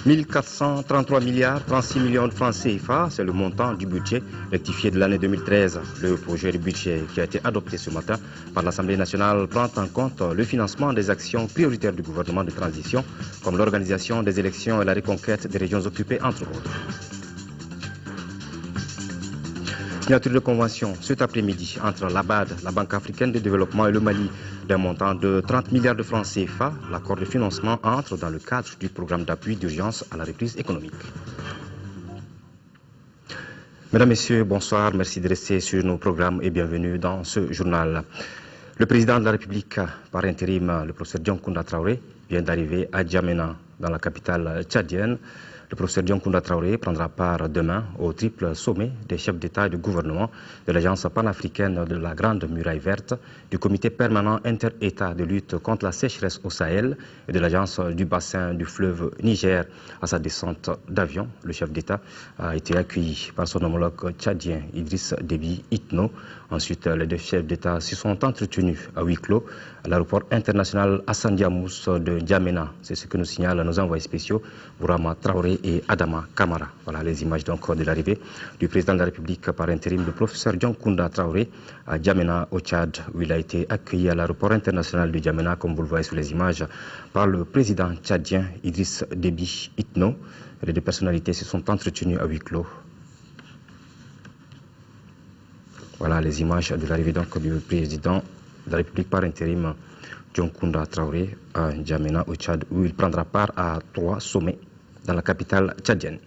1433 milliards 36 millions de francs CFA, c'est le montant du budget rectifié de l'année 2013. Le projet de budget qui a été adopté ce matin par l'Assemblée nationale prend en compte le financement des actions prioritaires du gouvernement de transition, comme l'organisation des élections et la reconquête des régions occupées, entre autres. Signature de convention cet après-midi entre la BAD, la Banque africaine de développement et le Mali d'un montant de 30 milliards de francs CFA. L'accord de financement entre dans le cadre du programme d'appui d'urgence à la reprise économique. Mesdames, Messieurs, bonsoir. Merci de rester sur nos programmes et bienvenue dans ce journal. Le président de la République par intérim, le professeur Dioncounda Traoré, vient d'arriver à N'Djamena, dans la capitale tchadienne. Le professeur Dioncounda Traoré prendra part demain au triple sommet des chefs d'État et de gouvernement de l'Agence panafricaine de la Grande Muraille Verte, du Comité permanent inter-État de lutte contre la sécheresse au Sahel et de l'Agence du bassin du fleuve Niger. À sa descente d'avion, le chef d'État a été accueilli par son homologue tchadien Idriss Déby Itno. Ensuite, les deux chefs d'État se sont entretenus à huis clos à l'aéroport international Hassan Diamous de N'Djamena. C'est ce que nous signalent nos envoyés spéciaux, Bourama Traoré et Adama Kamara. Voilà les images donc de l'arrivée du président de la République par intérim, le professeur Dioncounda Traoré, à N'Djamena au Tchad, où il a été accueilli à l'aéroport international de N'Djamena, comme vous le voyez sur les images, par le président tchadien Idriss Déby Itno. Les deux personnalités se sont entretenues à huis clos. Voilà les images de l'arrivée donc du président de la République par intérim, Dioncounda Traoré, à N'Djamena au Tchad, où il prendra part à 3 sommets dans la capitale tchadienne.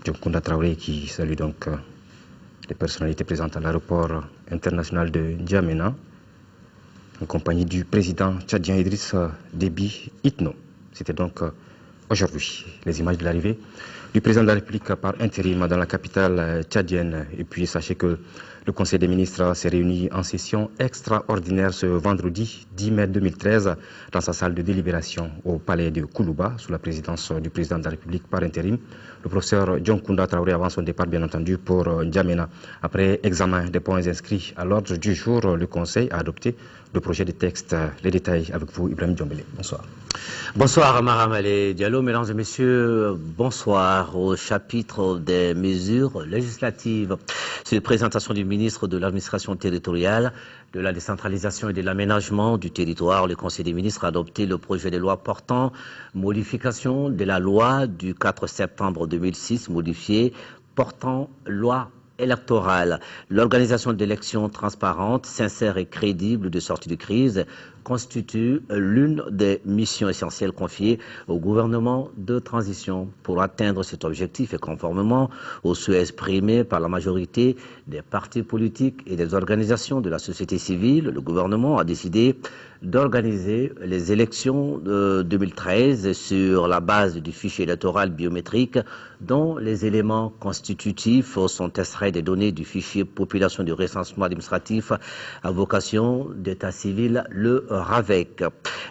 Dioncounda Traoré qui salue donc les personnalités présentes à l'aéroport international de N'Djamena, en compagnie du président tchadien Idriss Déby Itno. C'était donc aujourd'hui les images de l'arrivée du président de la République par intérim dans la capitale tchadienne. Et puis sachez que le Conseil des ministres s'est réuni en session extraordinaire ce vendredi 10 mai 2013 dans sa salle de délibération au palais de Koulouba sous la présidence du président de la République par intérim, le professeur Dioncounda Traoré, avant son départ bien entendu pour N'Djamena. Après examen des points inscrits à l'ordre du jour, le Conseil a adopté le projet de texte. Les détails avec vous, Ibrahim Diombele. Bonsoir. Bonsoir Maramale Diallo, mesdames et messieurs, bonsoir. Au chapitre des mesures législatives, c'est une présentation du ministre de l'administration territoriale, de la décentralisation et de l'aménagement du territoire. Le Conseil des ministres a adopté le projet de loi portant modification de la loi du 4 septembre 2006, modifiée portant loi électorale. L'organisation d'élections transparentes, sincères et crédibles de sortie de crise constitue l'une des missions essentielles confiées au gouvernement de transition. Pour atteindre cet objectif et conformément aux souhaits exprimés par la majorité des partis politiques et des organisations de la société civile, le gouvernement a décidé d'organiser les élections de 2013 sur la base du fichier électoral biométrique dont les éléments constitutifs sont extraits des données du fichier population du recensement administratif à vocation d'état civil, le RAVEC.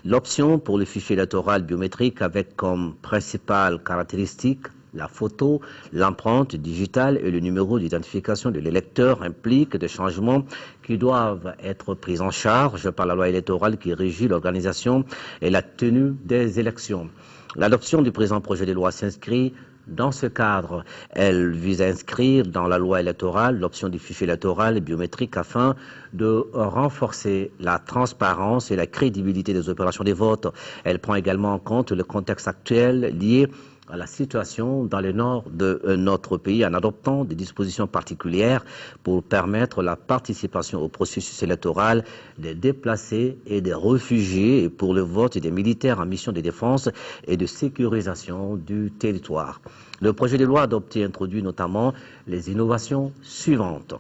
L'option pour le fichier électoral biométrique avec comme principale caractéristique la photo, l'empreinte digitale et le numéro d'identification de l'électeur implique des changements qui doivent être pris en charge par la loi électorale qui régit l'organisation et la tenue des élections. L'adoption du présent projet de loi s'inscrit dans ce cadre. Elle vise à inscrire dans la loi électorale l'option du fichier électoral biométrique afin de renforcer la transparence et la crédibilité des opérations des votes. Elle prend également en compte le contexte actuel lié à la situation dans le nord de notre pays en adoptant des dispositions particulières pour permettre la participation au processus électoral des déplacés et des réfugiés et pour le vote des militaires en mission de défense et de sécurisation du territoire. Le projet de loi adopté introduit notamment les innovations suivantes.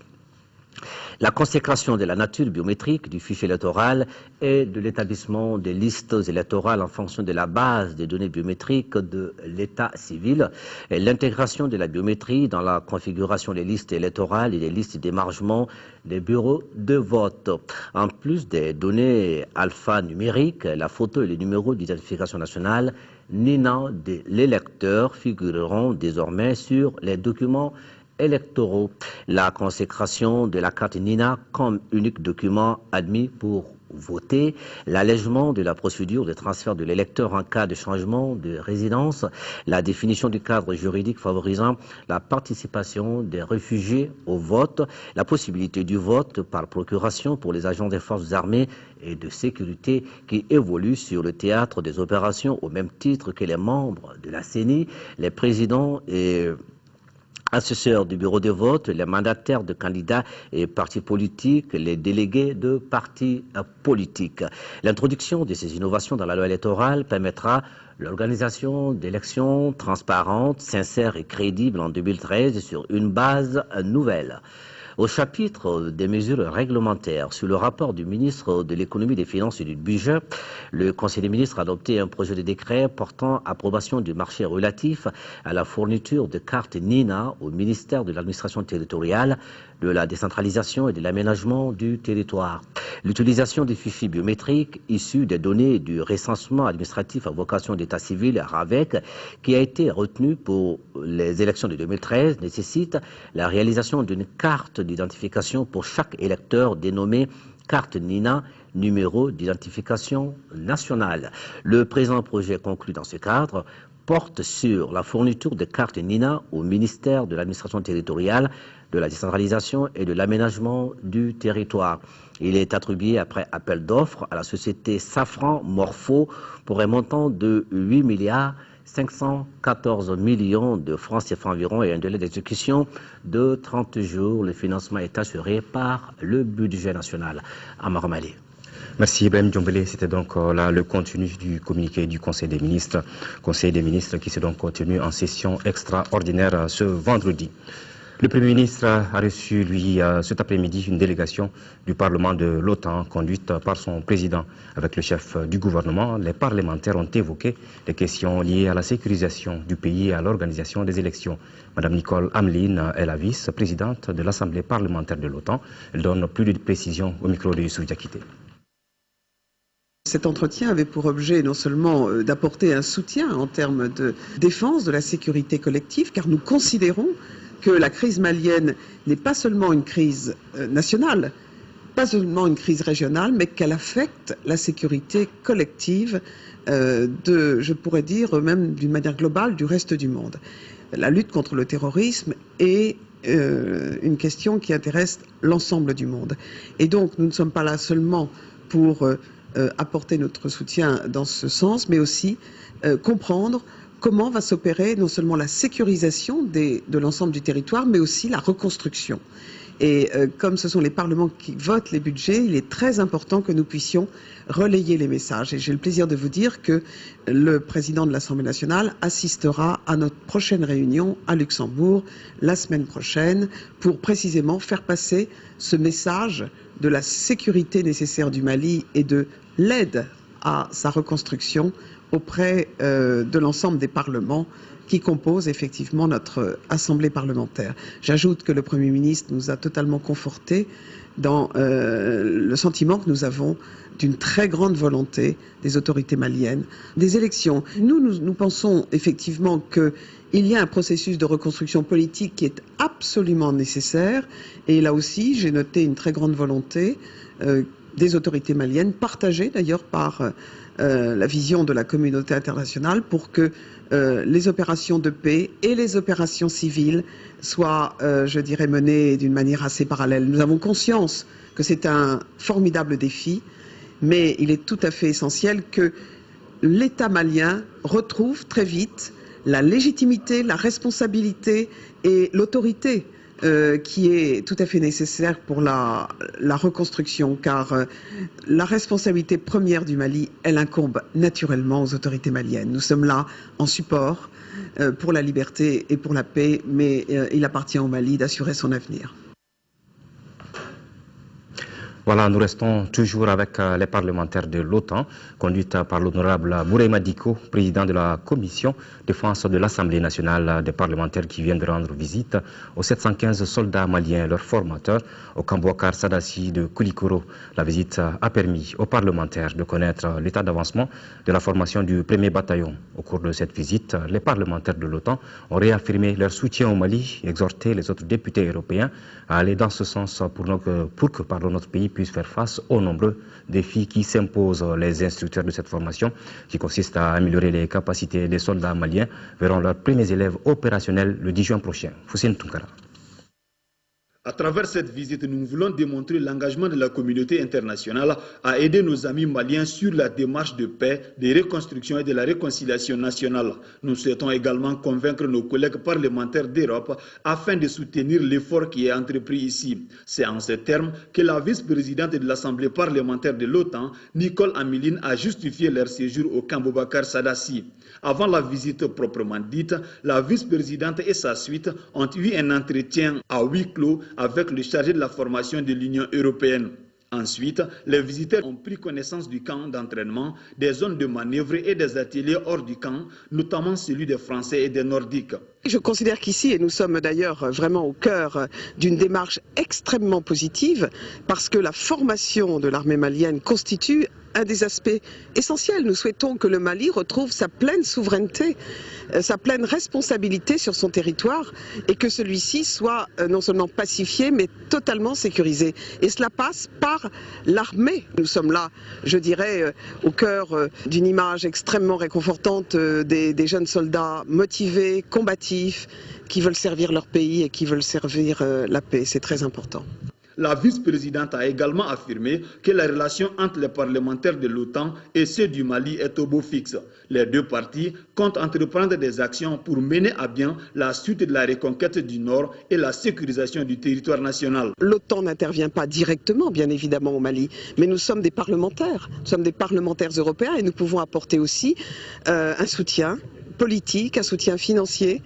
La consécration de la nature biométrique du fichier électoral et de l'établissement des listes électorales en fonction de la base des données biométriques de l'état civil et l'intégration de la biométrie dans la configuration des listes électorales et des listes d'émargement des bureaux de vote. En plus des données alphanumériques, la photo et les numéros d'identification nationale NINA de l'électeur figureront désormais sur les documents électoraux, la consécration de la carte NINA comme unique document admis pour voter, l'allègement de la procédure de transfert de l'électeur en cas de changement de résidence, la définition du cadre juridique favorisant la participation des réfugiés au vote, la possibilité du vote par procuration pour les agents des forces armées et de sécurité qui évoluent sur le théâtre des opérations au même titre que les membres de la CENI, les présidents et assesseurs du bureau de vote, les mandataires de candidats et partis politiques, les délégués de partis politiques. L'introduction de ces innovations dans la loi électorale permettra l'organisation d'élections transparentes, sincères et crédibles en 2013 sur une base nouvelle. Au chapitre des mesures réglementaires, sur le rapport du ministre de l'économie, des finances et du budget, le Conseil des ministres a adopté un projet de décret portant approbation du marché relatif à la fourniture de cartes NINA au ministère de l'administration territoriale, de la décentralisation et de l'aménagement du territoire. L'utilisation des fichiers biométriques issus des données du recensement administratif à vocation d'état civil RAVEC, qui a été retenu pour les élections de 2013, nécessite la réalisation d'une carte d'identification pour chaque électeur dénommée carte NINA, numéro d'identification nationale. Le présent projet conclu dans ce cadre porte sur la fourniture de cartes NINA au ministère de l'administration territoriale, de la décentralisation et de l'aménagement du territoire. Il est attribué après appel d'offres à la société Safran Morpho pour un montant de 8 milliards 514 millions de francs CFA environ et un délai d'exécution de 30 jours. Le financement est assuré par le budget national. Amar Malé. Merci Ibrahim Diombele. C'était donc là le contenu du communiqué du Conseil des ministres qui s'est donc tenu en session extraordinaire ce vendredi. Le Premier ministre a reçu, lui, cet après-midi, une délégation du Parlement de l'OTAN conduite par son président. Avec le chef du gouvernement, les parlementaires ont évoqué les questions liées à la sécurisation du pays et à l'organisation des élections. Madame Nicole Ameline est la vice-présidente de l'Assemblée parlementaire de l'OTAN. Elle donne plus de précisions au micro de Youssouf Diakité. Cet entretien avait pour objet non seulement d'apporter un soutien en termes de défense de la sécurité collective, car nous considérons que la crise malienne n'est pas seulement une crise nationale, pas seulement une crise régionale, mais qu'elle affecte la sécurité collective je pourrais dire même d'une manière globale, du reste du monde. La lutte contre le terrorisme est une question qui intéresse l'ensemble du monde. Et donc, nous ne sommes pas là seulement pour apporter notre soutien dans ce sens, mais aussi comprendre comment va s'opérer non seulement la sécurisation de l'ensemble du territoire, mais aussi la reconstruction. Et comme ce sont les parlements qui votent les budgets, il est très important que nous puissions relayer les messages. Et j'ai le plaisir de vous dire que le président de l'Assemblée nationale assistera à notre prochaine réunion à Luxembourg la semaine prochaine pour précisément faire passer ce message de la sécurité nécessaire du Mali et de l'aide à sa reconstruction auprès de l'ensemble des parlements qui composent effectivement notre Assemblée parlementaire. J'ajoute que le Premier ministre nous a totalement confortés dans le sentiment que nous avons d'une très grande volonté des autorités maliennes, des élections. Nous pensons effectivement qu'il y a un processus de reconstruction politique qui est absolument nécessaire, et là aussi j'ai noté une très grande volonté des autorités maliennes, partagée d'ailleurs par la vision de la communauté internationale, pour que les opérations de paix et les opérations civiles soient, je dirais, menées d'une manière assez parallèle. Nous avons conscience que c'est un formidable défi, mais il est tout à fait essentiel que l'État malien retrouve très vite la légitimité, la responsabilité et l'autorité qui est tout à fait nécessaire pour la reconstruction, car la responsabilité première du Mali, elle incombe naturellement aux autorités maliennes. Nous sommes là en support pour la liberté et pour la paix, mais il appartient au Mali d'assurer son avenir. Voilà, nous restons toujours avec les parlementaires de l'OTAN, conduite par l'honorable Bourema Diko, président de la commission défense de l'Assemblée nationale des parlementaires qui viennent de rendre visite aux 715 soldats maliens et leurs formateurs au camp Bouakar Sadassi de Koulikoro. La visite a permis aux parlementaires de connaître l'état d'avancement de la formation du 1er bataillon. Au cours de cette visite, les parlementaires de l'OTAN ont réaffirmé leur soutien au Mali et exhorté les autres députés européens à aller dans ce sens pour que notre pays puisse faire face aux nombreux défis qui s'imposent. Les instructeurs de cette formation, qui consiste à améliorer les capacités des soldats maliens, verront leurs premiers élèves opérationnels le 10 juin prochain. Foussine Tunkara. À travers cette visite, nous voulons démontrer l'engagement de la communauté internationale à aider nos amis maliens sur la démarche de paix, de reconstruction et de la réconciliation nationale. Nous souhaitons également convaincre nos collègues parlementaires d'Europe afin de soutenir l'effort qui est entrepris ici. C'est en ces termes que la vice-présidente de l'Assemblée parlementaire de l'OTAN, Nicole Ameline, a justifié leur séjour au camp Bouakar Sadassi. Avant la visite proprement dite, la vice-présidente et sa suite ont eu un entretien à huis clos avec le chargé de la formation de l'Union européenne. Ensuite, les visiteurs ont pris connaissance du camp d'entraînement, des zones de manœuvre et des ateliers hors du camp, notamment celui des Français et des Nordiques. Je considère qu'ici, et nous sommes d'ailleurs vraiment au cœur d'une démarche extrêmement positive, parce que la formation de l'armée malienne constitue un des aspects essentiels. Nous souhaitons que le Mali retrouve sa pleine souveraineté, sa pleine responsabilité sur son territoire et que celui-ci soit non seulement pacifié mais totalement sécurisé. Et cela passe par l'armée. Nous sommes là, je dirais, au cœur d'une image extrêmement réconfortante des jeunes soldats motivés, combatifs, qui veulent servir leur pays et qui veulent servir la paix. C'est très important. La vice-présidente a également affirmé que la relation entre les parlementaires de l'OTAN et ceux du Mali est au beau fixe. Les deux parties comptent entreprendre des actions pour mener à bien la suite de la reconquête du Nord et la sécurisation du territoire national. L'OTAN n'intervient pas directement, bien évidemment, au Mali, mais nous sommes des parlementaires. Nous sommes des parlementaires européens et nous pouvons apporter aussi un soutien politique, un soutien financier,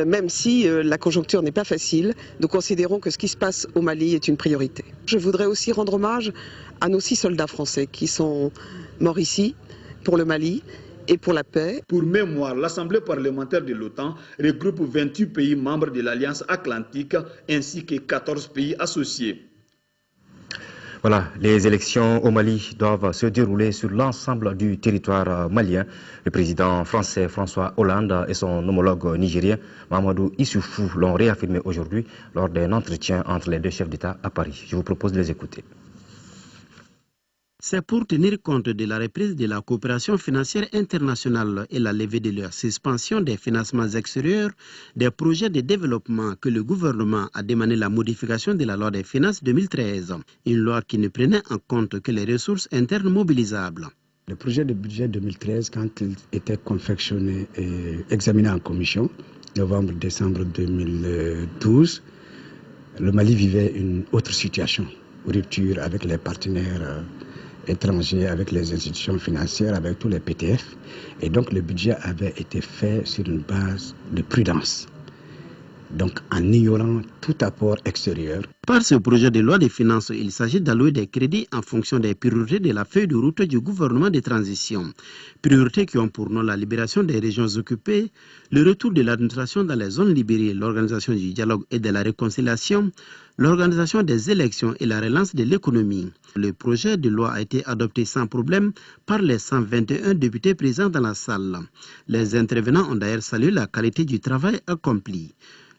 même si la conjoncture n'est pas facile. Nous considérons que ce qui se passe au Mali est une priorité. Je voudrais aussi rendre hommage à nos 6 soldats français qui sont morts ici pour le Mali et pour la paix. Pour mémoire, l'Assemblée parlementaire de l'OTAN regroupe 28 pays membres de l'Alliance Atlantique ainsi que 14 pays associés. Voilà, les élections au Mali doivent se dérouler sur l'ensemble du territoire malien. Le président français François Hollande et son homologue nigérien Mahamadou Issoufou l'ont réaffirmé aujourd'hui lors d'un entretien entre les deux chefs d'État à Paris. Je vous propose de les écouter. C'est pour tenir compte de la reprise de la coopération financière internationale et la levée de la suspension des financements extérieurs des projets de développement que le gouvernement a demandé la modification de la loi des finances 2013, une loi qui ne prenait en compte que les ressources internes mobilisables. Le projet de budget 2013, quand il était confectionné et examiné en commission, novembre-décembre 2012, le Mali vivait une autre situation, rupture avec les partenaires étrangers, avec les institutions financières, avec tous les PTF. Et donc le budget avait été fait sur une base de prudence. Donc en ignorant tout apport extérieur. Par ce projet de loi de finances, il s'agit d'allouer des crédits en fonction des priorités de la feuille de route du gouvernement de transition. Priorités qui ont pour nom la libération des régions occupées, le retour de l'administration dans les zones libérées, l'organisation du dialogue et de la réconciliation, l'organisation des élections et la relance de l'économie. Le projet de loi a été adopté sans problème par les 121 députés présents dans la salle. Les intervenants ont d'ailleurs salué la qualité du travail accompli.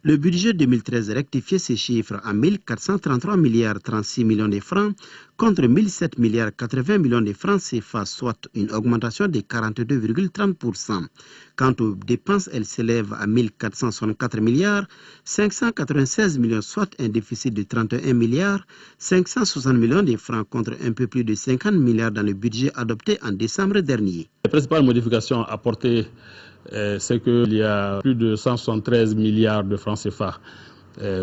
Le budget 2013 rectifiait ces chiffres à 1433 milliards 36 millions de francs contre 1007 milliards 80 millions de francs CFA, soit une augmentation de 42,30%. Quant aux dépenses, elles s'élèvent à 1464 milliards 596 millions, soit un déficit de 31 milliards 560 millions de francs contre un peu plus de 50 milliards dans le budget adopté en décembre dernier. Les principales modifications apportées, c'est qu'il y a plus de 173 milliards de francs CFA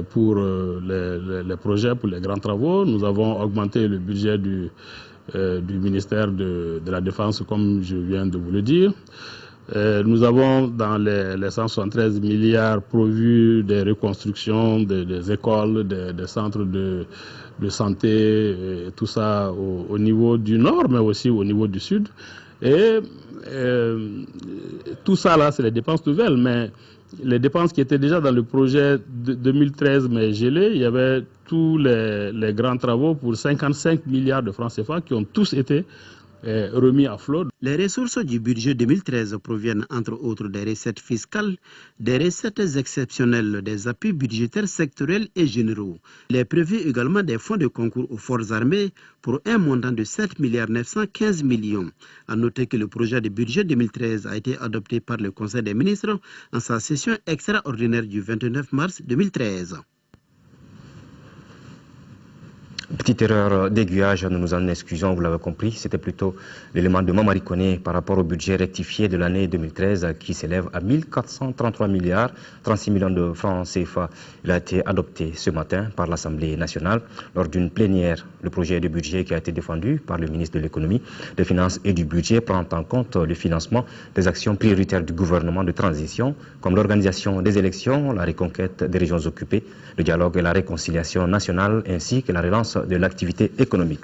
pour les projets, pour les grands travaux. Nous avons augmenté le budget du ministère de la Défense, comme je viens de vous le dire. Nous avons dans les 173 milliards prévus des reconstructions des écoles, des centres de santé, tout ça au niveau du nord, mais aussi au niveau du sud. Et tout ça là, c'est les dépenses nouvelles, mais les dépenses qui étaient déjà dans le projet de 2013 mais gelées, il y avait tous les grands travaux pour 55 milliards de francs CFA qui ont tous été remis à flot. Les ressources du budget 2013 proviennent entre autres des recettes fiscales, des recettes exceptionnelles, des appuis budgétaires sectoriels et généraux. Il est prévu également des fonds de concours aux forces armées pour un montant de 7 milliards 915 millions. À noter que le projet de budget 2013 a été adopté par le Conseil des ministres en sa session extraordinaire du 29 mars 2013. Petite erreur d'aiguillage, nous nous en excusons, vous l'avez compris, c'était plutôt l'élément de Mamari Koné par rapport au budget rectifié de l'année 2013 qui s'élève à 1433 milliards 36 millions de francs CFA. Il a été adopté ce matin par l'Assemblée nationale lors d'une plénière. Le projet de budget qui a été défendu par le ministre de l'économie, des finances et du budget prend en compte le financement des actions prioritaires du gouvernement de transition comme l'organisation des élections, la reconquête des régions occupées, le dialogue et la réconciliation nationale ainsi que la relance de l'activité économique.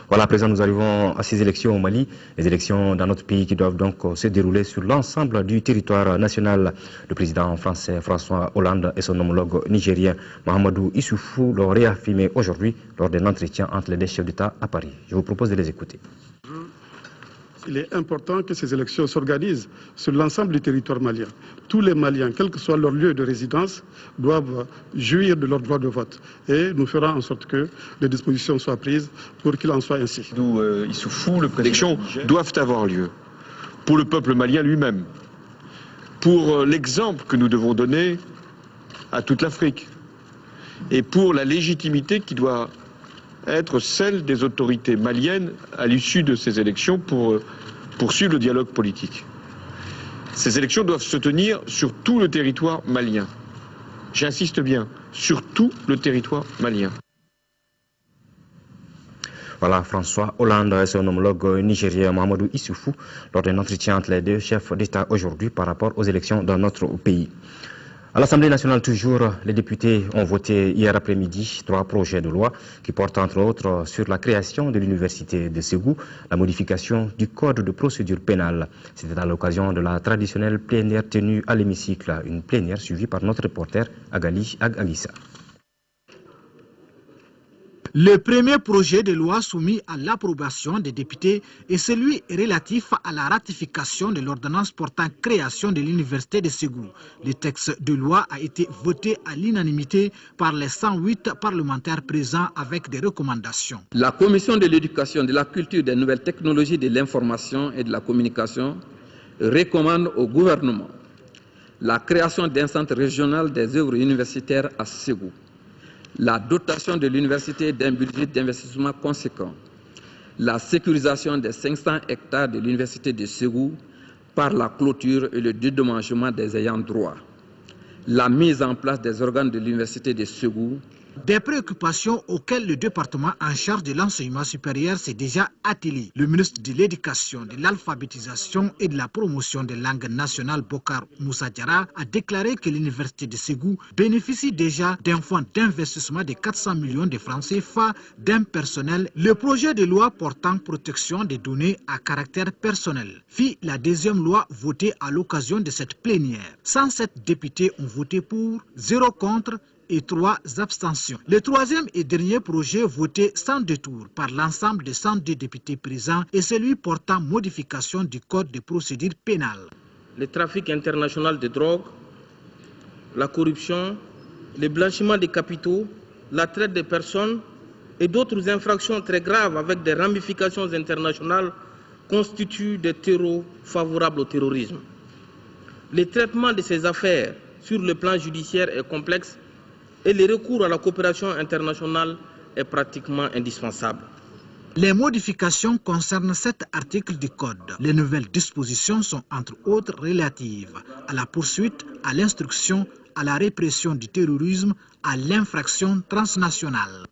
Voilà, à présent nous arrivons à ces élections au Mali, les élections dans notre pays qui doivent donc se dérouler sur l'ensemble du territoire national. Le président français François Hollande et son homologue nigérien Mahamadou Issoufou l'ont réaffirmé aujourd'hui lors d'un entretien entre les deux chefs d'État à Paris. Je vous propose de les écouter. Il est important que ces élections s'organisent sur l'ensemble du territoire malien. Tous les Maliens, quel que soit leur lieu de résidence, doivent jouir de leur droit de vote. Et nous ferons en sorte que les dispositions soient prises pour qu'il en soit ainsi. Les élections doivent avoir lieu pour le peuple malien lui-même, pour l'exemple que nous devons donner à toute l'Afrique et pour la légitimité qui doit être celle des autorités maliennes à l'issue de ces élections pour poursuivre le dialogue politique. Ces élections doivent se tenir sur tout le territoire malien. J'insiste bien, sur tout le territoire malien. Voilà, François Hollande et son homologue nigérien Mahamadou Issoufou lors d'un entretien entre les deux chefs d'État aujourd'hui par rapport aux élections dans notre pays. À l'Assemblée nationale toujours, les députés ont voté hier après-midi 3 projets de loi qui portent entre autres sur la création de l'université de Ségou, la modification du code de procédure pénale. C'était à l'occasion de la traditionnelle plénière tenue à l'hémicycle, une plénière suivie par notre reporter Agali Agissa. Le premier projet de loi soumis à l'approbation des députés est celui relatif à la ratification de l'ordonnance portant création de l'université de Ségou. Le texte de loi a été voté à l'unanimité par les 108 parlementaires présents avec des recommandations. La Commission de l'éducation, de la culture, des nouvelles technologies, de l'information et de la communication recommande au gouvernement la création d'un centre régional des œuvres universitaires à Ségou, la dotation de l'université d'un budget d'investissement conséquent, la sécurisation des 500 hectares de l'université de Ségou par la clôture et le dédommagement des ayants droit, la mise en place des organes de l'université de Ségou. Des préoccupations auxquelles le département en charge de l'enseignement supérieur s'est déjà attelé. Le ministre de l'Éducation, de l'Alphabétisation et de la Promotion des langues nationales, Bokar Moussa Diarra, a déclaré que l'université de Ségou bénéficie déjà d'un fonds d'investissement de 400 millions de francs CFA d'un personnel. Le projet de loi portant protection des données à caractère personnel fit la deuxième loi votée à l'occasion de cette plénière. 107 députés ont voté pour, 0 contre et 3 abstentions. Le troisième et dernier projet voté sans détour par l'ensemble des 102 députés présents est celui portant modification du code de procédure pénale. Le trafic international de drogue, la corruption, le blanchiment des capitaux, la traite des personnes et d'autres infractions très graves avec des ramifications internationales constituent des terreaux favorables au terrorisme. Le traitement de ces affaires sur le plan judiciaire est complexe et le recours à la coopération internationale est pratiquement indispensable. Les modifications concernent 7 articles du Code. Les nouvelles dispositions sont entre autres relatives à la poursuite, à l'instruction, à la répression du terrorisme, à l'infraction transnationale.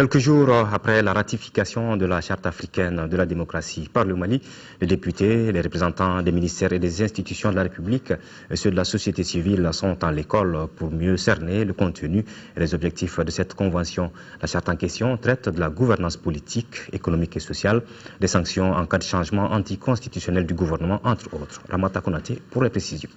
Quelques jours après la ratification de la Charte africaine de la démocratie par le Mali, les députés, les représentants des ministères et des institutions de la République et ceux de la société civile sont à l'école pour mieux cerner le contenu et les objectifs de cette convention. La Charte en question traite de la gouvernance politique, économique et sociale, des sanctions en cas de changement anticonstitutionnel du gouvernement, entre autres. Ramata Konaté pour les précisions.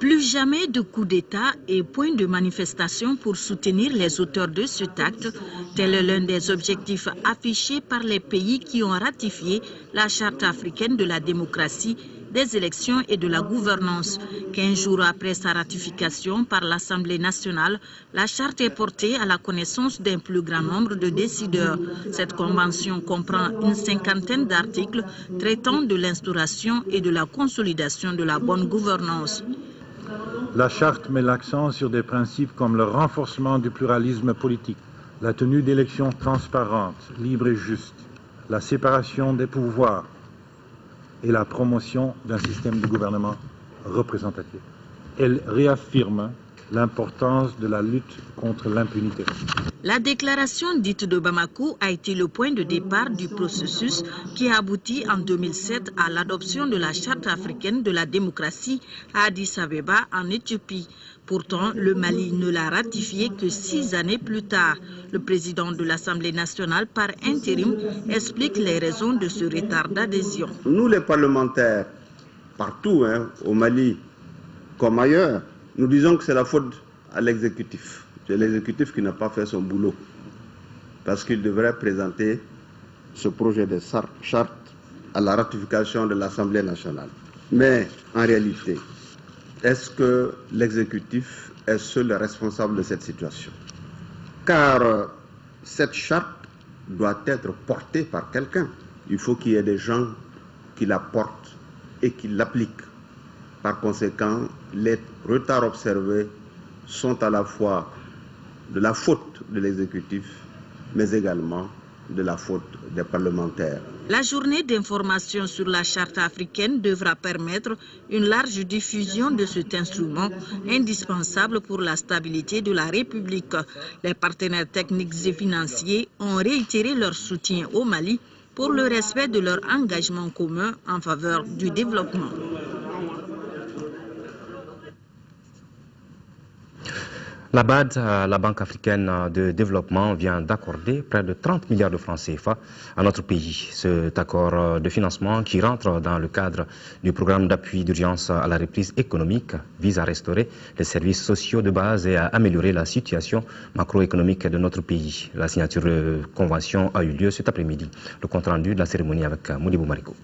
Plus jamais de coup d'État et point de manifestation pour soutenir les auteurs de cet acte. Tel est l'un des objectifs affichés par les pays qui ont ratifié la Charte africaine de la démocratie, des élections et de la gouvernance. 15 jours après sa ratification par l'Assemblée nationale, la Charte est portée à la connaissance d'un plus grand nombre de décideurs. Cette convention comprend une cinquantaine d'articles traitant de l'instauration et de la consolidation de la bonne gouvernance. La Charte met l'accent sur des principes comme le renforcement du pluralisme politique, la tenue d'élections transparentes, libres et justes, la séparation des pouvoirs et la promotion d'un système de gouvernement représentatif. Elle réaffirme l'importance de la lutte contre l'impunité. La déclaration dite de Bamako a été le point de départ du processus qui a abouti en 2007 à l'adoption de la Charte africaine de la démocratie à Addis Abeba en Éthiopie. Pourtant, le Mali ne l'a ratifié que 6 années plus tard. Le président de l'Assemblée nationale par intérim explique les raisons de ce retard d'adhésion. Nous les parlementaires, partout au Mali comme ailleurs, nous disons que c'est la faute à l'exécutif. C'est l'exécutif qui n'a pas fait son boulot. Parce qu'il devrait présenter ce projet de charte à la ratification de l'Assemblée nationale. Mais en réalité, est-ce que l'exécutif est seul responsable de cette situation? Car cette charte doit être portée par quelqu'un. Il faut qu'il y ait des gens qui la portent et qui l'appliquent. Par conséquent, les retards observés sont à la fois de la faute de l'exécutif, mais également de la faute des parlementaires. La journée d'information sur la Charte africaine devra permettre une large diffusion de cet instrument indispensable pour la stabilité de la République. Les partenaires techniques et financiers ont réitéré leur soutien au Mali pour le respect de leur engagement commun en faveur du développement. La BAD, la Banque africaine de développement, vient d'accorder près de 30 milliards de francs CFA à notre pays. Cet accord de financement qui rentre dans le cadre du programme d'appui d'urgence à la reprise économique vise à restaurer les services sociaux de base et à améliorer la situation macroéconomique de notre pays. La signature de convention a eu lieu cet après-midi. Le compte rendu de la cérémonie avec Moudibou Mariko.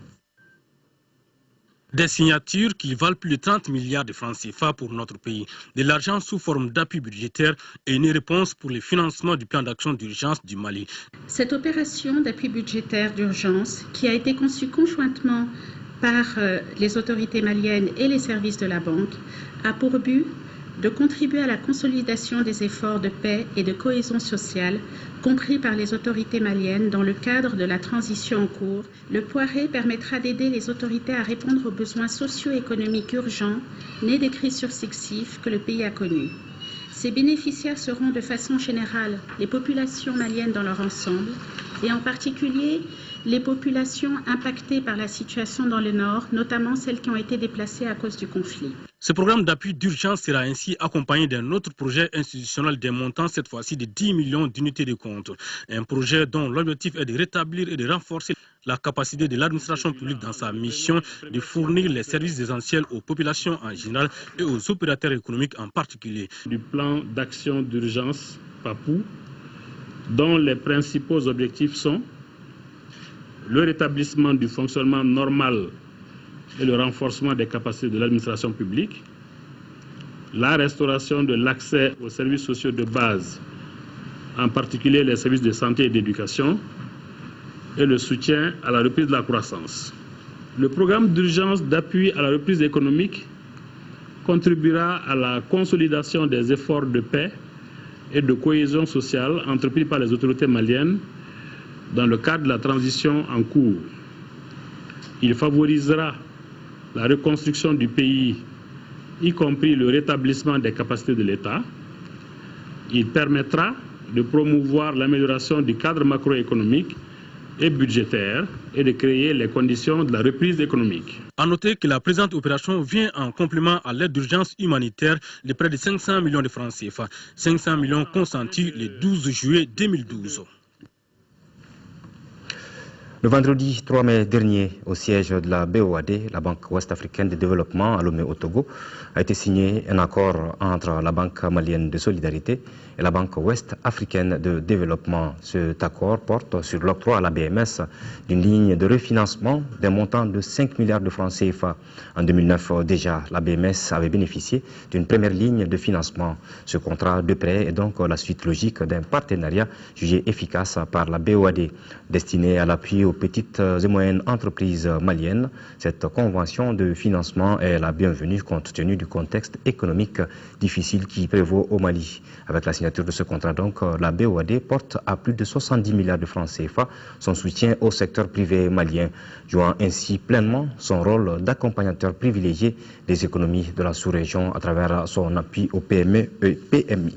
Des signatures qui valent plus de 30 milliards de francs CFA pour notre pays. De l'argent sous forme d'appui budgétaire et une réponse pour le financement du plan d'action d'urgence du Mali. Cette opération d'appui budgétaire d'urgence, qui a été conçue conjointement par les autorités maliennes et les services de la banque, a pour but de contribuer à la consolidation des efforts de paix et de cohésion sociale compris par les autorités maliennes dans le cadre de la transition en cours. Le Poiré permettra d'aider les autorités à répondre aux besoins socio-économiques urgents nés des crises successives que le pays a connues. Ces bénéficiaires seront de façon générale les populations maliennes dans leur ensemble et en particulier les populations impactées par la situation dans le nord, notamment celles qui ont été déplacées à cause du conflit. Ce programme d'appui d'urgence sera ainsi accompagné d'un autre projet institutionnel d'un montant cette fois-ci de 10 millions d'unités de compte. Un projet dont l'objectif est de rétablir et de renforcer la capacité de l'administration publique dans sa mission de fournir les services essentiels aux populations en général et aux opérateurs économiques en particulier. Du plan d'action d'urgence PAPU, dont les principaux objectifs sont le rétablissement du fonctionnement normal et le renforcement des capacités de l'administration publique, la restauration de l'accès aux services sociaux de base, en particulier les services de santé et d'éducation, et le soutien à la reprise de la croissance. Le programme d'urgence d'appui à la reprise économique contribuera à la consolidation des efforts de paix et de cohésion sociale entrepris par les autorités maliennes dans le cadre de la transition en cours. Il favorisera la reconstruction du pays, y compris le rétablissement des capacités de l'État. Il permettra de promouvoir l'amélioration du cadre macroéconomique et budgétaire et de créer les conditions de la reprise économique. A noter que la présente opération vient en complément à l'aide d'urgence humanitaire de près de 500 millions de francs CFA, 500 millions consentis le 12 juillet 2012. Le vendredi 3 mai dernier, au siège de la BOAD, la Banque ouest-africaine de développement à Lomé au Togo, a été signé un accord entre la Banque malienne de solidarité et la Banque ouest-africaine de développement. Cet accord porte sur l'octroi à la BMS d'une ligne de refinancement d'un montant de 5 milliards de francs CFA. En 2009 déjà, la BMS avait bénéficié d'une première ligne de financement. Ce contrat de prêt est donc la suite logique d'un partenariat jugé efficace par la BOAD, destiné à l'appui aux petites et moyennes entreprises maliennes. Cette convention de financement est la bienvenue compte tenu du contexte économique difficile qui prévaut au Mali. Avec la signature de ce contrat, donc, la BOAD porte à plus de 70 milliards de francs CFA son soutien au secteur privé malien, jouant ainsi pleinement son rôle d'accompagnateur privilégié des économies de la sous-région à travers son appui aux PME et PMI.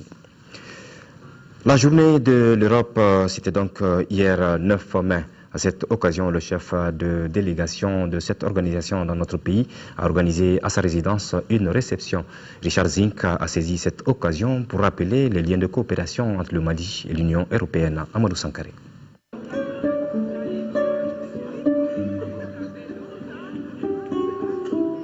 La journée de l'Europe, c'était donc hier 9 mai. À cette occasion, le chef de délégation de cette organisation dans notre pays a organisé à sa résidence une réception. Richard Zink a saisi cette occasion pour rappeler les liens de coopération entre le Mali et l'Union européenne. Amadou Sankaré.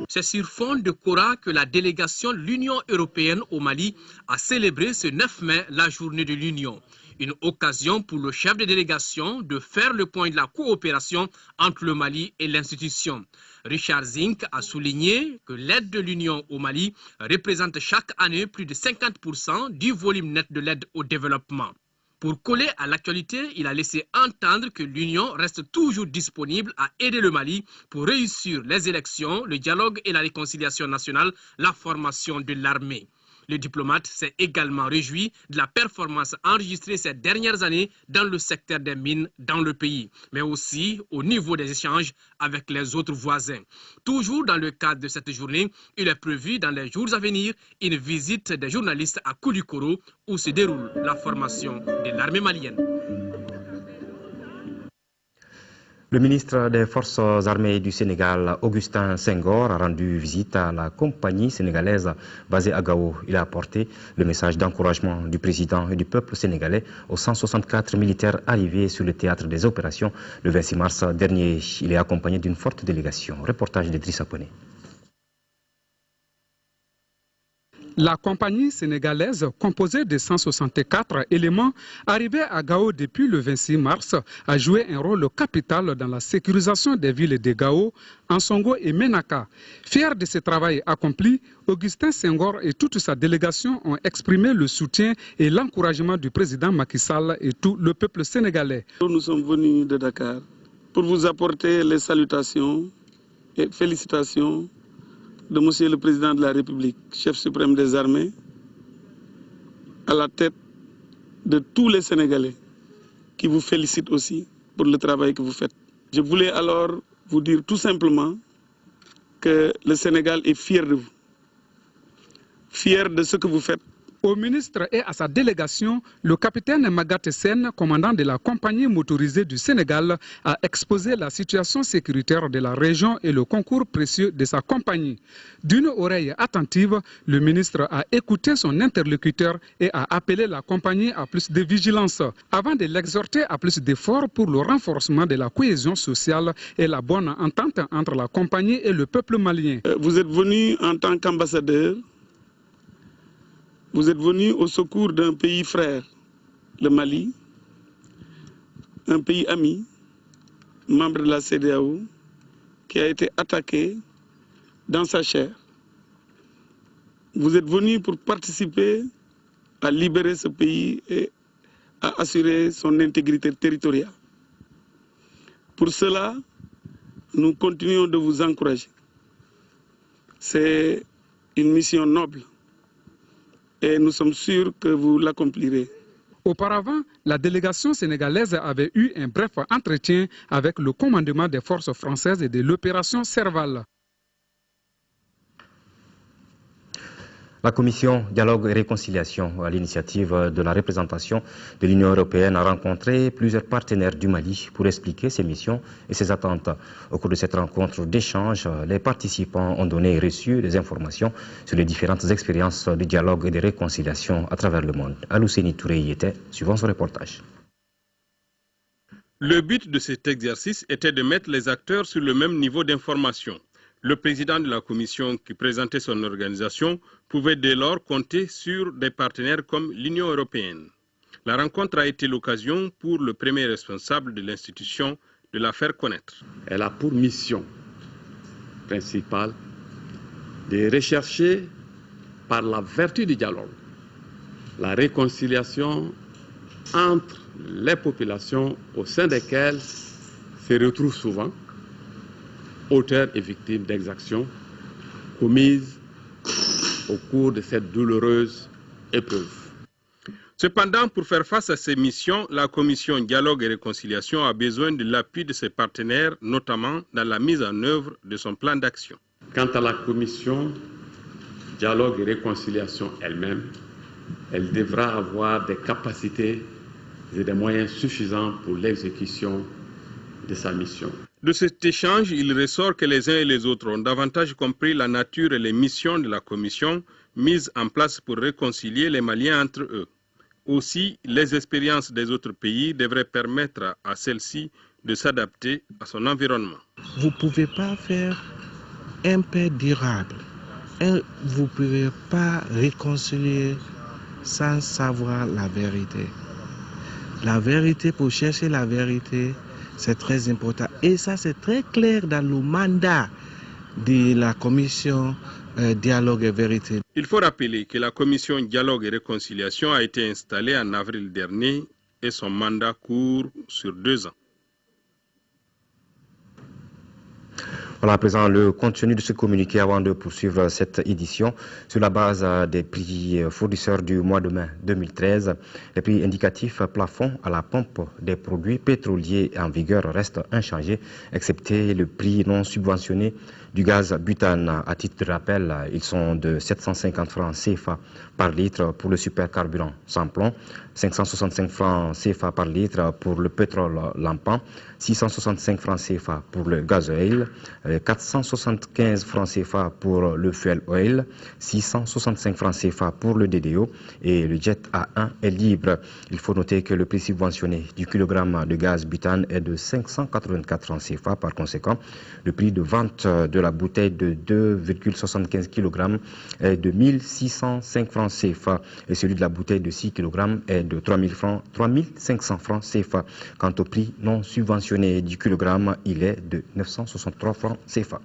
C'est sur fond de Kora que la délégation de l'Union européenne au Mali a célébré ce 9 mai la journée de l'Union. Une occasion pour le chef de délégation de faire le point de la coopération entre le Mali et l'institution. Richard Zink a souligné que l'aide de l'Union au Mali représente chaque année plus de 50% du volume net de l'aide au développement. Pour coller à l'actualité, il a laissé entendre que l'Union reste toujours disponible à aider le Mali pour réussir les élections, le dialogue et la réconciliation nationale, la formation de l'armée. Le diplomate s'est également réjoui de la performance enregistrée ces dernières années dans le secteur des mines dans le pays, mais aussi au niveau des échanges avec les autres voisins. Toujours dans le cadre de cette journée, il est prévu dans les jours à venir une visite des journalistes à Koulikoro où se déroule la formation de l'armée malienne. Le ministre des Forces armées du Sénégal, Augustin Senghor, a rendu visite à la compagnie sénégalaise basée à Gao. Il a apporté le message d'encouragement du président et du peuple sénégalais aux 164 militaires arrivés sur le théâtre des opérations le 26 mars dernier. Il est accompagné d'une forte délégation. Reportage d'Idrissa Poné. La compagnie sénégalaise, composée de 164 éléments arrivés à Gao depuis le 26 mars, a joué un rôle capital dans la sécurisation des villes de Gao, Ansongo et Menaka. Fier de ce travail accompli, Augustin Senghor et toute sa délégation ont exprimé le soutien et l'encouragement du président Macky Sall et tout le peuple sénégalais. Nous sommes venus de Dakar pour vous apporter les salutations et félicitations de Monsieur le Président de la République, chef suprême des armées, à la tête de tous les Sénégalais qui vous félicitent aussi pour le travail que vous faites. Je voulais alors vous dire tout simplement que le Sénégal est fier de vous, fier de ce que vous faites. Au ministre et à sa délégation, le capitaine Magatte Sène, commandant de la compagnie motorisée du Sénégal, a exposé la situation sécuritaire de la région et le concours précieux de sa compagnie. D'une oreille attentive, le ministre a écouté son interlocuteur et a appelé la compagnie à plus de vigilance, avant de l'exhorter à plus d'efforts pour le renforcement de la cohésion sociale et la bonne entente entre la compagnie et le peuple malien. Vous êtes venu en tant qu'ambassadeur. Vous êtes venu au secours d'un pays frère, le Mali, un pays ami, membre de la CEDEAO, qui a été attaqué dans sa chair. Vous êtes venu pour participer à libérer ce pays et à assurer son intégrité territoriale. Pour cela, nous continuons de vous encourager. C'est une mission noble. Et nous sommes sûrs que vous l'accomplirez. Auparavant, la délégation sénégalaise avait eu un bref entretien avec le commandement des forces françaises et de l'opération Serval. La commission Dialogue et Réconciliation, à l'initiative de la représentation de l'Union européenne, a rencontré plusieurs partenaires du Mali pour expliquer ses missions et ses attentes. Au cours de cette rencontre d'échange, les participants ont donné et reçu des informations sur les différentes expériences de dialogue et de réconciliation à travers le monde. Alouseni Touré y était, suivant son reportage. Le but de cet exercice était de mettre les acteurs sur le même niveau d'information. Le président de la commission qui présentait son organisation pouvait dès lors compter sur des partenaires comme l'Union européenne. La rencontre a été l'occasion pour le premier responsable de l'institution de la faire connaître. Elle a pour mission principale de rechercher par la vertu du dialogue la réconciliation entre les populations au sein desquelles se retrouvent souvent auteurs et victimes d'exactions commises au cours de cette douloureuse épreuve. Cependant, pour faire face à ces missions, la commission Dialogue et Réconciliation a besoin de l'appui de ses partenaires, notamment dans la mise en œuvre de son plan d'action. Quant à la commission Dialogue et Réconciliation elle-même, elle devra avoir des capacités et des moyens suffisants pour l'exécution de sa mission. De cet échange, il ressort que les uns et les autres ont davantage compris la nature et les missions de la commission mise en place pour réconcilier les Maliens entre eux. Aussi, les expériences des autres pays devraient permettre à celle-ci de s'adapter à son environnement. Vous ne pouvez pas faire un paix durable. Vous ne pouvez pas réconcilier sans savoir la vérité. La vérité, pour chercher la vérité, c'est très important. Et ça, c'est très clair dans le mandat de la commission Dialogue et Vérité. Il faut rappeler que la commission Dialogue et Réconciliation a été installée en avril dernier et son mandat court sur 2 ans. Voilà à présent le contenu de ce communiqué avant de poursuivre cette édition. Sur la base des prix fournisseurs du mois de mai 2013, les prix indicatifs plafond à la pompe des produits pétroliers en vigueur restent inchangés, excepté le prix non subventionné du gaz butane. À titre de rappel, ils sont de 750 francs CFA par litre pour le supercarburant sans plomb, 565 francs CFA par litre pour le pétrole lampant, 665 francs CFA pour le gasoil, 475 francs CFA pour le fuel oil, 665 francs CFA pour le DDO et le jet A1 est libre. Il faut noter que le prix subventionné du kilogramme de gaz butane est de 584 francs CFA. Par conséquent, le prix de vente de la bouteille de 2,75 kg est de 1605 francs CFA et celui de la bouteille de 6 kg est de 3500 francs CFA. Quant au prix non subventionné du kilogramme, il est de 963 francs CFA.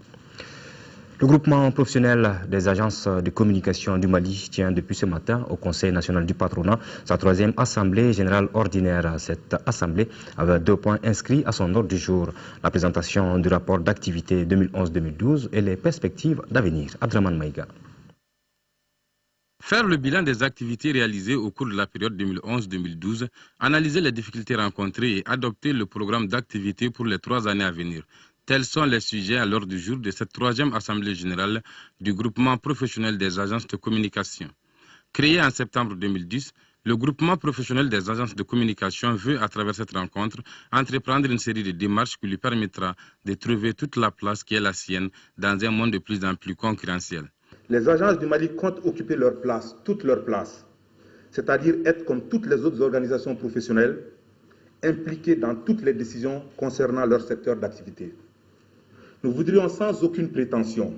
Le groupement professionnel des agences de communication du Mali tient depuis ce matin au Conseil national du patronat sa 3e assemblée générale ordinaire. Cette assemblée avait 2 points inscrits à son ordre du jour. La présentation du rapport d'activité 2011-2012 et les perspectives d'avenir. Abdraman Maïga. Faire le bilan des activités réalisées au cours de la période 2011-2012, analyser les difficultés rencontrées et adopter le programme d'activité pour les 3 années à venir. Tels sont les sujets à l'ordre du jour de cette 3e Assemblée générale du groupement professionnel des agences de communication. Créé en septembre 2010, le groupement professionnel des agences de communication veut, à travers cette rencontre, entreprendre une série de démarches qui lui permettra de trouver toute la place qui est la sienne dans un monde de plus en plus concurrentiel. Les agences du Mali comptent occuper leur place, toute leur place, c'est-à-dire être comme toutes les autres organisations professionnelles, impliquées dans toutes les décisions concernant leur secteur d'activité. Nous voudrions sans aucune prétention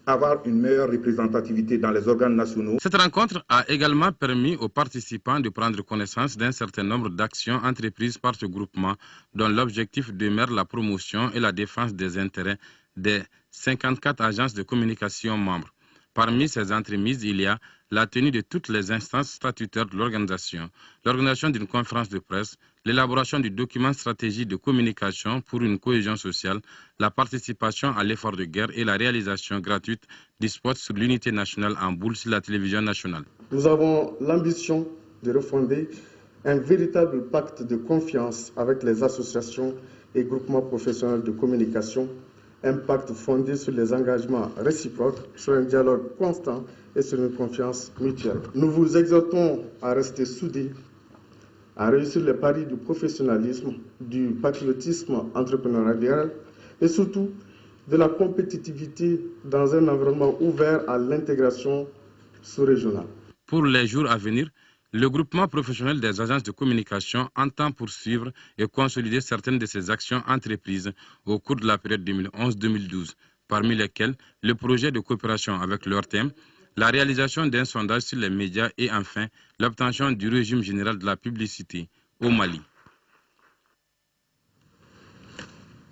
avoir une meilleure représentativité dans les organes nationaux. Cette rencontre a également permis aux participants de prendre connaissance d'un certain nombre d'actions entreprises par ce groupement, dont l'objectif demeure la promotion et la défense des intérêts des 54 agences de communication membres. Parmi ces entremises, il y a la tenue de toutes les instances statutaires de l'organisation, l'organisation d'une conférence de presse, l'élaboration du document stratégique de communication pour une cohésion sociale, la participation à l'effort de guerre et la réalisation gratuite du spot sur l'unité nationale en boule sur la télévision nationale. Nous avons l'ambition de refonder un véritable pacte de confiance avec les associations et groupements professionnels de communication un pacte fondé sur les engagements réciproques, sur un dialogue constant et sur une confiance mutuelle. Nous vous exhortons à rester soudés, à réussir les paris du professionnalisme, du patriotisme entrepreneurial et surtout de la compétitivité dans un environnement ouvert à l'intégration sous-régionale. Pour les jours à venir, le groupement professionnel des agences de communication entend poursuivre et consolider certaines de ses actions entreprises au cours de la période 2011-2012, parmi lesquelles le projet de coopération avec l'ORTM, la réalisation d'un sondage sur les médias et enfin l'obtention du régime général de la publicité au Mali.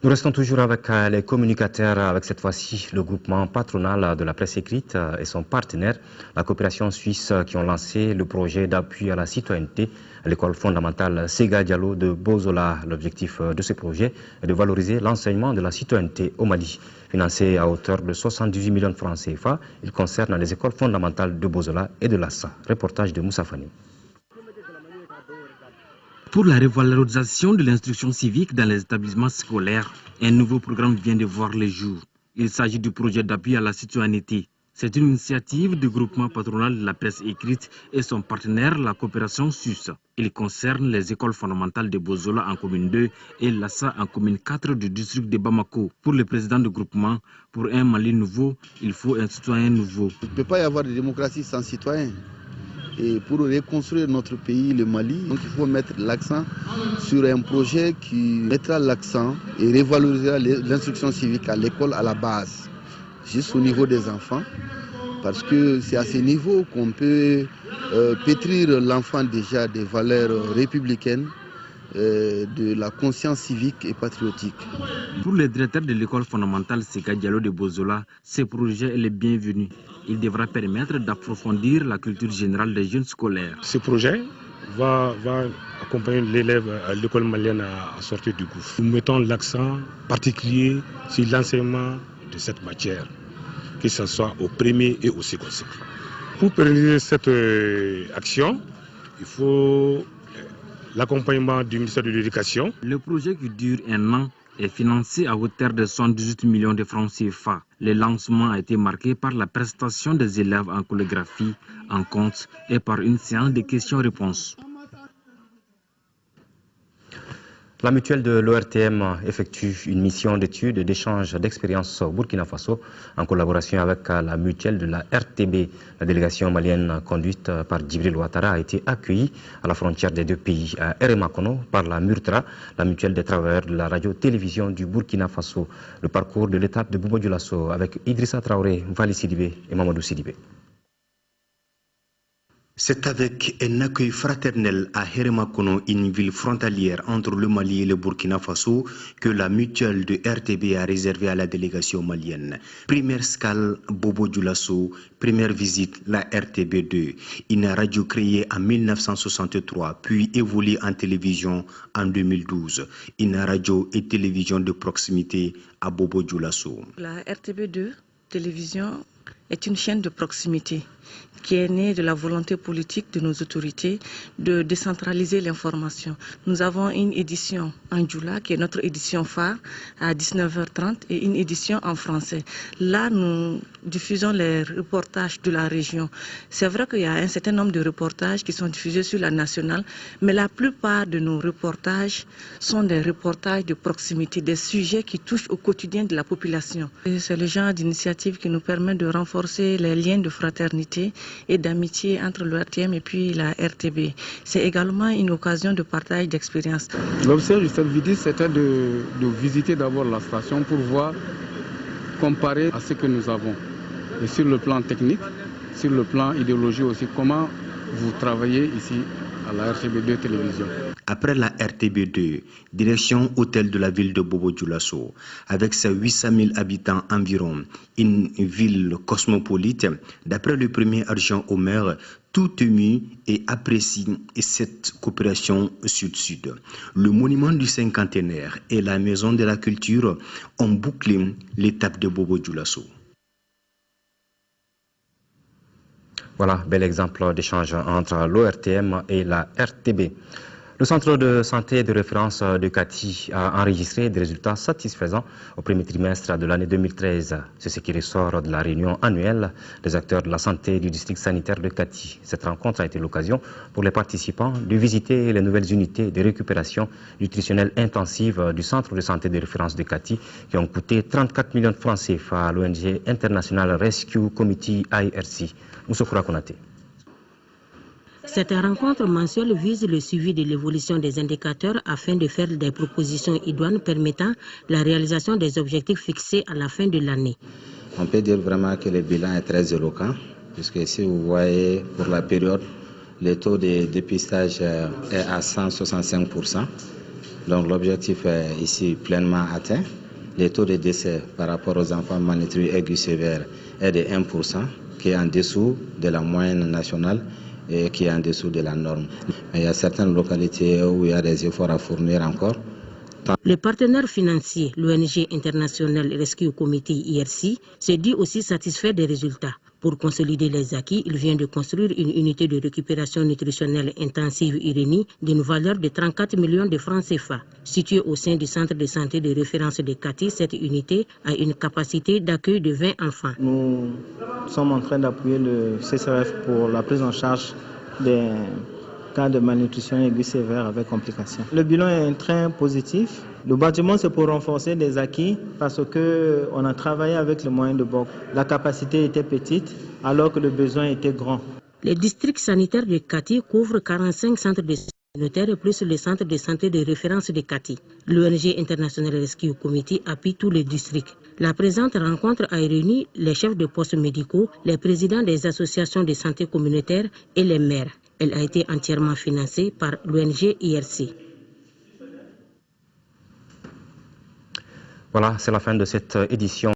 Nous restons toujours avec les communicateurs, avec cette fois-ci le groupement patronal de la presse écrite et son partenaire, la coopération suisse, qui ont lancé le projet d'appui à la citoyenneté à l'école fondamentale Sega Diallo de Bozola. L'objectif de ce projet est de valoriser l'enseignement de la citoyenneté au Mali. Financé à hauteur de 78 millions de francs CFA, il concerne les écoles fondamentales de Bozola et de Lassa. Reportage de Moussa Fani. Pour la revalorisation de l'instruction civique dans les établissements scolaires, un nouveau programme vient de voir le jour. Il s'agit du projet d'appui à la citoyenneté. C'est une initiative du groupement patronal de la presse écrite et son partenaire, la coopération suisse. Il concerne les écoles fondamentales de Bozola en commune 2 et Lassa en commune 4 du district de Bamako. Pour le président du groupement, pour un Mali nouveau, il faut un citoyen nouveau. Il ne peut pas y avoir de démocratie sans citoyen. Et pour reconstruire notre pays, le Mali, donc il faut mettre l'accent sur un projet qui mettra l'accent et revalorisera l'instruction civique à l'école à la base, juste au niveau des enfants, parce que c'est à ce niveau qu'on peut pétrir l'enfant déjà des valeurs républicaines, de la conscience civique et patriotique. Pour le directeur de l'école fondamentale Sega Diallo de Bozola, ce projet est le bienvenu. Il devra permettre d'approfondir la culture générale des jeunes scolaires. Ce projet va accompagner l'élève à l'école malienne à sortir du gouffre. Nous mettons l'accent particulier sur l'enseignement de cette matière, que ce soit au premier et au second cycle. Pour pérenniser cette action, il faut l'accompagnement du ministère de l'Éducation. Le projet qui dure un an est financé à hauteur de 118 millions de francs CFA. Le lancement a été marqué par la prestation des élèves en chorégraphie, en conte et par une séance de questions-réponses. La mutuelle de l'ORTM effectue une mission d'étude et d'échange d'expériences au Burkina Faso en collaboration avec la mutuelle de la RTB. La délégation malienne conduite par Djibril Ouattara a été accueillie à la frontière des deux pays à Eremakono par la MURTRA, la mutuelle des travailleurs de la radio-télévision du Burkina Faso. Le parcours de l'étape de Bobo Dioulasso avec Idrissa Traoré, Mfali Sidibé et Mamadou Sidibé. C'est avec un accueil fraternel à Eremakono, une ville frontalière entre le Mali et le Burkina Faso, que la mutuelle de RTB a réservé à la délégation malienne. Première escale, Bobo Dioulasso, première visite, la RTB2, une radio créée en 1963, puis évoluée en télévision en 2012. Une radio et télévision de proximité à Bobo Dioulasso. La RTB2, télévision, est une chaîne de proximité qui est née de la volonté politique de nos autorités de décentraliser l'information. Nous avons une édition en Djoula, qui est notre édition phare, à 19h30, et une édition en français. Là, nous diffusons les reportages de la région. C'est vrai qu'il y a un certain nombre de reportages qui sont diffusés sur la nationale, mais la plupart de nos reportages sont des reportages de proximité, des sujets qui touchent au quotidien de la population. C'est le genre d'initiative qui nous permet de renforcer les liens de fraternité et d'amitié entre l'ORTM et puis la RTB. C'est également une occasion de partage d'expérience. L'objectif de cette visite, c'était de visiter d'abord la station pour voir, comparer à ce que nous avons. Et sur le plan technique, sur le plan idéologique aussi, comment vous travaillez ici à la RTB2 télévision. Après la RTB2, direction hôtel de la ville de Bobo Dioulasso, avec ses 800 000 habitants environ, une ville cosmopolite. D'après le premier adjoint au maire, tout ému et apprécie cette coopération sud-sud. Le monument du cinquantenaire et la maison de la culture ont bouclé l'étape de Bobo Dioulasso. Voilà, bel exemple d'échange entre l'ORTM et la RTB. Le centre de santé de référence de Kati a enregistré des résultats satisfaisants au premier trimestre de l'année 2013. C'est ce qui ressort de la réunion annuelle des acteurs de la santé du district sanitaire de Kati. Cette rencontre a été l'occasion pour les participants de visiter les nouvelles unités de récupération nutritionnelle intensive du centre de santé de référence de Kati qui ont coûté 34 millions de francs CFA à l'ONG International Rescue Committee IRC. Moussoukra Konaté. Cette rencontre mensuelle vise le suivi de l'évolution des indicateurs afin de faire des propositions idoines permettant la réalisation des objectifs fixés à la fin de l'année. On peut dire vraiment que le bilan est très éloquent, puisque si vous voyez pour la période, le taux de dépistage est à 165%. Donc l'objectif est ici pleinement atteint. Le taux de décès par rapport aux enfants malnutris aigus sévères est de 1%, qui est en dessous de la moyenne nationale et qui est en dessous de la norme. Mais il y a certaines localités où il y a des efforts à fournir encore. Le partenaire financier, l'ONG International Rescue Committee IRC, se dit aussi satisfait des résultats. Pour consolider les acquis, il vient de construire une unité de récupération nutritionnelle intensive IRENI d'une valeur de 34 millions de francs CFA. Située au sein du centre de santé de référence de Kati, cette unité a une capacité d'accueil de 20 enfants. Nous sommes en train d'appuyer le CCRF pour la prise en charge des cas de malnutrition aiguë sévère avec complications. Le bilan est très positif. Le bâtiment, c'est pour renforcer les acquis parce qu'on a travaillé avec les moyens de bord. La capacité était petite alors que le besoin était grand. Le district sanitaire de Kati couvre 45 centres de santé communautaires plus le centre de santé de référence de Kati. L'ONG International Rescue Committee appuie tous les districts. La présente rencontre a réuni les chefs de postes médicaux, les présidents des associations de santé communautaire et les maires. Elle a été entièrement financée par l'ONG IRC. Voilà, c'est la fin de cette édition.